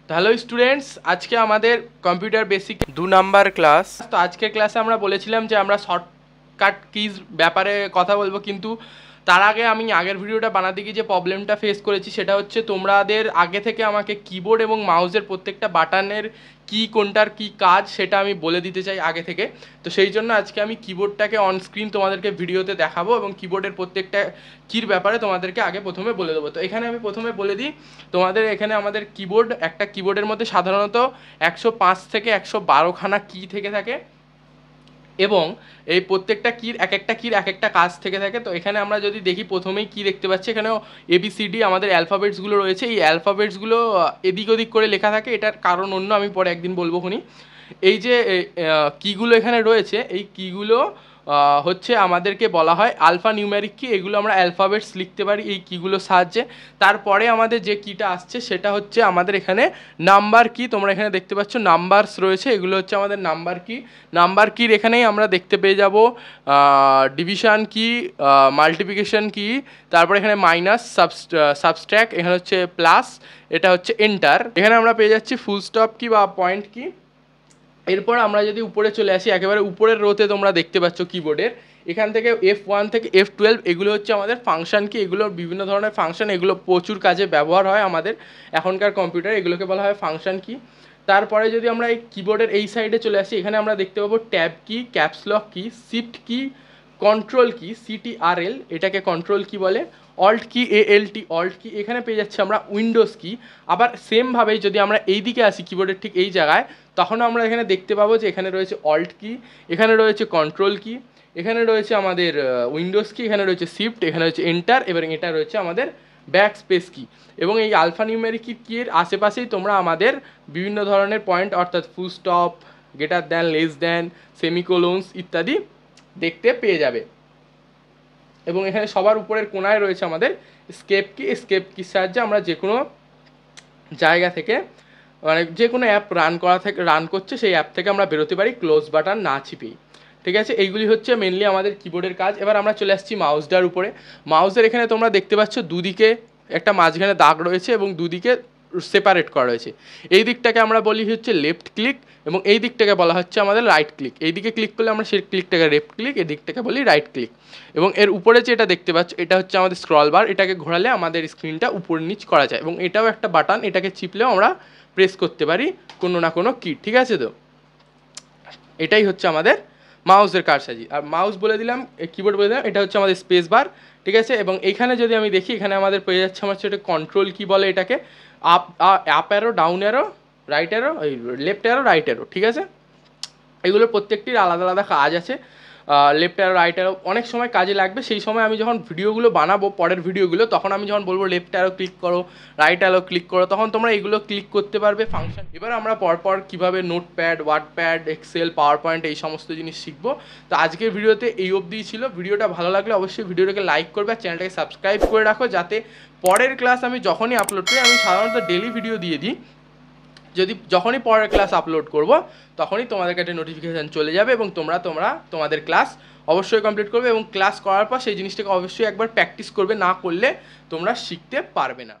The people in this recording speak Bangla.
তো হ্যালো স্টুডেন্টস, আজকে আমাদের কম্পিউটার বেসিক 2 নাম্বার ক্লাস। তো আজকের ক্লাসে আমরা বলেছিলাম যে আমরা শর্টকাট কিজ ব্যাপারে কথা বলবো, কিন্তু তার আগে আমি আগের ভিডিওটা বানাতে গিয়ে যে প্রবলেমটা ফেস করেছি সেটা হচ্ছে তোমাদের আগে থেকে আমাকে কিবোর্ড এবং মাউসের প্রত্যেকটা বাটনের কি কোনটার কি কাজ সেটা আমি বলে দিতে চাই আগে থেকে। তো সেই জন্য আজকে আমি কিবোর্ডটাকে অন স্ক্রিন তোমাদেরকে ভিডিওতে দেখাবো এবং কিবোর্ডের প্রত্যেকটা কির ব্যাপারে তোমাদেরকে আগে প্রথমে বলে দেবো। তো এখানে আমি প্রথমে বলে দিই তোমাদের, এখানে আমাদের কিবোর্ড, একটা কিবোর্ডের মধ্যে সাধারণত 105 থেকে 112খানা কি থেকে থাকে এবং এই প্রত্যেকটা কির এক একটা কাজ থেকে থাকে। তো এখানে আমরা যদি দেখি, প্রথমেই কি দেখতে পাচ্ছি, এখানেও এবিসিডি আমাদের অ্যালফাবেটসগুলো রয়েছে। এই অ্যালফাবেটসগুলো এদিক ওদিক করে লেখা থাকে, এটার কারণ অন্য, আমি পরে একদিন বলবো খুনি। এই যে কিগুলো এখানে রয়েছে, এই কিগুলো হচ্ছে আমাদেরকে বলা হয় আলফা নিউমেরিক কি। এগুলো আমরা অ্যালফাবেটস লিখতে পারি এই কিগুলোর সাহায্যে। তারপরে আমাদের যে কিটা আসছে সেটা হচ্ছে আমাদের এখানে নাম্বার কি। তোমরা এখানে দেখতে পাচ্ছ নাম্বারস রয়েছে, এগুলো হচ্ছে আমাদের নাম্বার কি। নাম্বার কির এখানেই আমরা দেখতে পেয়ে যাব ডিভিশন কি, মাল্টিপ্লিকেশন কি, তারপরে এখানে মাইনাস, সাবস্ট্র্যাক্ট, এখানে হচ্ছে প্লাস, এটা হচ্ছে এন্টার। এখানে আমরা পেয়ে যাচ্ছি ফুল স্টপ কি বা পয়েন্ট কি। এরপর আমরা যদি উপরে চলে আসি, একেবারে উপরের রোতে তোমরা দেখতে পাচ্ছ কিবোর্ডের এখান থেকে F1 থেকে F12 এগুলো হচ্ছে আমাদের ফাংশন কি। এগুলোর বিভিন্ন ধরনের ফাংশন, এগুলো প্রচুর কাজে ব্যবহার হয় আমাদের এখনকার কম্পিউটার, এগুলোকে বলা হয় ফাংশন কি। তারপরে যদি আমরা এই কিবোর্ডের এই সাইডে চলে আসি, এখানে আমরা দেখতে পাবো ট্যাব কি, ক্যাপসলক কি, শিফট কি, কন্ট্রোল কি, CTRL এটাকে কন্ট্রোল কি বলে, অল্ট কি, ALT অল্ট কি। এখানে পেয়ে যাচ্ছি আমরা উইন্ডোজ কি। আবার সেমভাবেই যদি আমরা এই দিকে আসি কিবোর্ডের ঠিক এই জায়গায়, তখন আমরা এখানে দেখতে পাবো যে এখানে রয়েছে অল্ট কি, এখানে রয়েছে কন্ট্রোল কি, এখানে রয়েছে আমাদের উইন্ডোজ কি, এখানে রয়েছে শিফট, এখানে রয়েছে এন্টার এবং এটা রয়েছে আমাদের ব্যাক স্পেস কি। এবং এই আলফা নিউমেরিক কির আশেপাশেই তোমরা আমাদের বিভিন্ন ধরনের পয়েন্ট, অর্থাৎ full stop, greater than, less than, semicolons ইত্যাদি দেখতে পেয়ে যাবে। এবং এখানে সবার উপরের কোনায় রয়েছে আমাদের স্কেপ কি। স্কেপ কির সাহায্যে আমরা যে কোনো জায়গা থেকে, মানে যে কোনো অ্যাপ রান করছে সেই অ্যাপ থেকে আমরা বেরোতে পারি ক্লোজ বাটন না চিপেই। ঠিক আছে, এইগুলি হচ্ছে মেনলি আমাদের কিবোর্ডের কাজ। এবার আমরা চলে আসছি মাউসটার উপরে। মাউসের এখানে তোমরা দেখতে পাচ্ছ দুদিকে একটা মাঝখানে দাগ রয়েছে এবং দুদিকে সেপারেট করা রয়েছে। এই দিকটাকে আমরা বলি হচ্ছে লেফট ক্লিক এবং এই দিকটাকে বলা হচ্ছে আমাদের রাইট ক্লিক। এই দিকে ক্লিক করলে আমরা সেই ক্লিকটাকে লেফট ক্লিক, এই দিকটাকে বলি রাইট ক্লিক। এবং এর উপরে যে এটা দেখতে পাচ্ছ এটা হচ্ছে আমাদের স্ক্রল বার, এটাকে ঘোরালে আমাদের স্ক্রিনটা উপর নিচ করা যায় এবং এটাও একটা বাটন, এটাকে চিপলেও আমরা প্রেস করতে পারি কোনো না কোনো কি। ঠিক আছে, তো এটাই হচ্ছে আমাদের মাউসের কারসাজি। আর মাউস বলে দিলাম, কিবোর্ড বলে দিলাম, এটা হচ্ছে আমাদের স্পেস বার। ঠিক আছে, এবং এইখানে যদি আমি দেখি, এখানে আমাদের পেয়ে যাচ্ছে আমার হচ্ছে এটা কন্ট্রোল কি বলে, এটাকে up arrow, down arrow, right arrow, এই লেফট অ্যারো, রাইট অ্যারো। ঠিক আছে, এগুলোর প্রত্যেকটির আলাদা আলাদা কাজ আছে। লেফট অ্যারো, রাইট অ্যারো অনেক সময় কাজে লাগবে, সেই সময় আমি যখন ভিডিওগুলো বানাবো, পরের ভিডিওগুলো, তখন আমি যখন বলবো লেফট অ্যারো ক্লিক করো, রাইট অ্যারো ক্লিক করো, তখন তোমরা এগুলো ক্লিক করতে পারবে ফাংশন। এবার আমরা পরপর কীভাবে Notepad, WordPad, Excel, PowerPoint এই সমস্ত জিনিস শিখবো। তো আজকের ভিডিওতে এই অবধিই ছিল। ভিডিওটা ভালো লাগলে অবশ্যই ভিডিওটাকে লাইক করবে আর চ্যানেলটাকে সাবস্ক্রাইব করে রাখো, যাতে পরের ক্লাস আমি যখনই আপলোড করি, আমি সাধারণত ডেলি ভিডিও দিয়ে দিই, যখনই পরের ক্লাস আপলোড করব তখনই তোমাদের কাছে নোটিফিকেশান চলে যাবে এবং তোমরা তোমাদের ক্লাস অবশ্যই কমপ্লিট করবে এবং ক্লাস করার পর সেই জিনিসটাকে অবশ্যই একবার প্র্যাকটিস করবে, না করলে তোমরা শিখতে পারবে না।